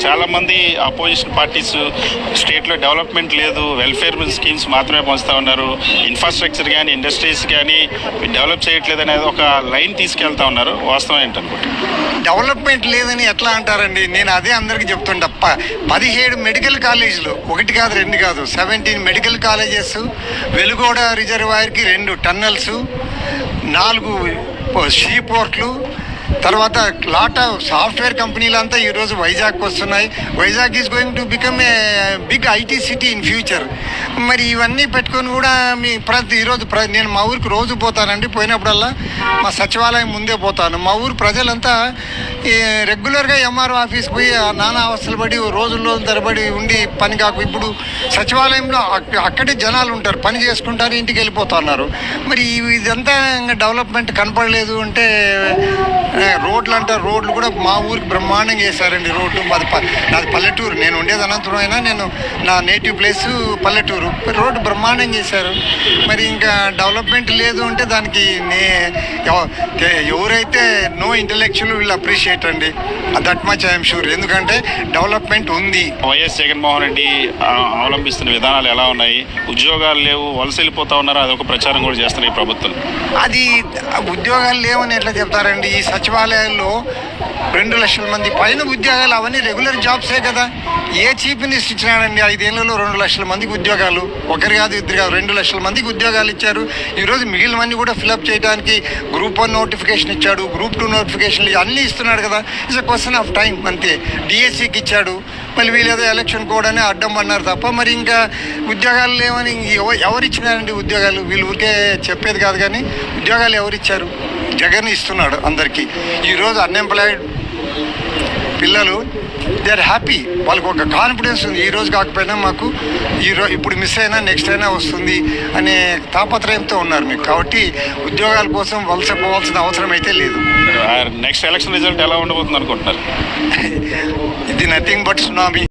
చాలామంది opposition parties స్టేట్లో development లేదు, వెల్ఫేర్ స్కీమ్స్ మాత్రమే పంచుతూ ఉన్నారు, ఇన్ఫ్రాస్ట్రక్చర్ కానీ ఇండస్ట్రీస్ కానీ డెవలప్ చేయట్లేదు అనేది ఒక లైన్ తీసుకెళ్తా ఉన్నారు. వాస్తవం ఏంటనుకుంటే డెవలప్మెంట్ లేదని ఎట్లా అంటారండి? నేను అదే అందరికీ చెప్తుంటా. 17 మెడికల్ కాలేజీలు, ఒకటి కాదు రెండు కాదు, 17 మెడికల్ కాలేజెస్, వెలుగోడ రిజర్వాయర్కి 2 టన్నల్స్, 4 సీ పోర్ట్లు, తర్వాత లాట్ ఆఫ్ సాఫ్ట్వేర్ కంపెనీలు అంతా ఈరోజు వైజాగ్కి వస్తున్నాయి. Vizag is going to become a big IT city in future. మరి ఇవన్నీ పెట్టుకొని కూడా ఈరోజు నేను మా ఊరికి రోజు పోతానండి. పోయినప్పుడల్లా మా సచివాలయం ముందే పోతాను. మా ఊరు ప్రజలంతా రెగ్యులర్గా ఎంఆర్ఓ ఆఫీస్కి పోయి నానా అవస్థలు పడి రోజుల్లో తరబడి ఉండి పని కాకు, ఇప్పుడు సచివాలయంలో అక్కడే జనాలు ఉంటారు, పని చేసుకుంటారు, ఇంటికి వెళ్ళిపోతున్నారు. మరి ఇదంతా డెవలప్మెంట్ కనపడలేదు అంటే రోడ్లు కూడా మా ఊరికి బ్రహ్మాండంగా వేశారండి. రోడ్లు నాది పల్లెటూరు, నేను ఉండేది అనంతపురం అయినా నేను నా నేటివ్ ప్లేస్ పల్లెటూరు. రోడ్డు బ్రహ్మాండంగా వేశారు. మరి ఇంకా డెవలప్మెంట్ లేదు అంటే దానికి ఎవరైతే నో ఇంటలెక్చువల్ వీళ్ళు అప్రిషియేట్ అండి, దట్ మచ్ ఐఎమ్ షూర్. ఎందుకంటే డెవలప్మెంట్ ఉంది. వైఎస్ జగన్మోహన్ రెడ్డి అవలంబిస్తున్న విధానాలు ఎలా ఉన్నాయి? ఉద్యోగాలు లేవు, వలస వెళ్ళిపోతా ఉన్నారు, అదొక ప్రచారం కూడా చేస్తున్నారు ఈ ప్రభుత్వం. అది ఉద్యోగాలు లేవని ఎట్లా చెప్తారండి? ఈ సచివాలయాల్లో 2 లక్షల మంది పైన ఉద్యోగాలు, అవన్నీ రెగ్యులర్ జాబ్సే కదా. ఏ చీఫ్ మినిస్టర్ ఇచ్చినాడండి 5 ఏళ్లలో 2 లక్షల మందికి ఉద్యోగాలు? ఒకరు కాదు, ఇద్దరు కాదు, 2 లక్షల మందికి ఉద్యోగాలు ఇచ్చారు. ఈరోజు మిగిలినవన్నీ కూడా ఫిలప్ చేయడానికి గ్రూప్ 1 నోటిఫికేషన్ ఇచ్చాడు, గ్రూప్ 2 నోటిఫికేషన్లు అన్నీ ఇస్తున్నాడు కదా. It's a question of time అంతే. డిఎస్సికి ఇచ్చాడు, మళ్ళీ వీళ్ళేదో ఎలక్షన్ కోడ్ అని అడ్డం అన్నారు తప్ప మరి ఇంకా ఉద్యోగాలు లేవని ఎవరు ఇచ్చినారండి ఉద్యోగాలు? వీళ్ళు ఊరికే చెప్పేది కాదు కానీ ఉద్యోగాలు ఎవరు ఇచ్చారు? జగన్ ఇస్తున్నాడు అందరికీ. ఈరోజు అన్ఎంప్లాయిడ్ పిల్లలు దే ఆర్ హ్యాపీ, వాళ్ళకు ఒక కాన్ఫిడెన్స్ ఉంది. ఈరోజు కాకపోయినా మాకు ఇప్పుడు మిస్ అయినా నెక్స్ట్ అయినా వస్తుంది అనే తాపత్రయంతో ఉన్నారు మీకు. కాబట్టి ఉద్యోగాల కోసం వలస పోవాల్సిన అవసరం అయితే లేదు. నెక్స్ట్ ఎలక్షన్ రిజల్ట్ ఎలా ఉండబోతుంది అనుకుంటున్నారు? ఇది నథింగ్ బట్ సునామీ.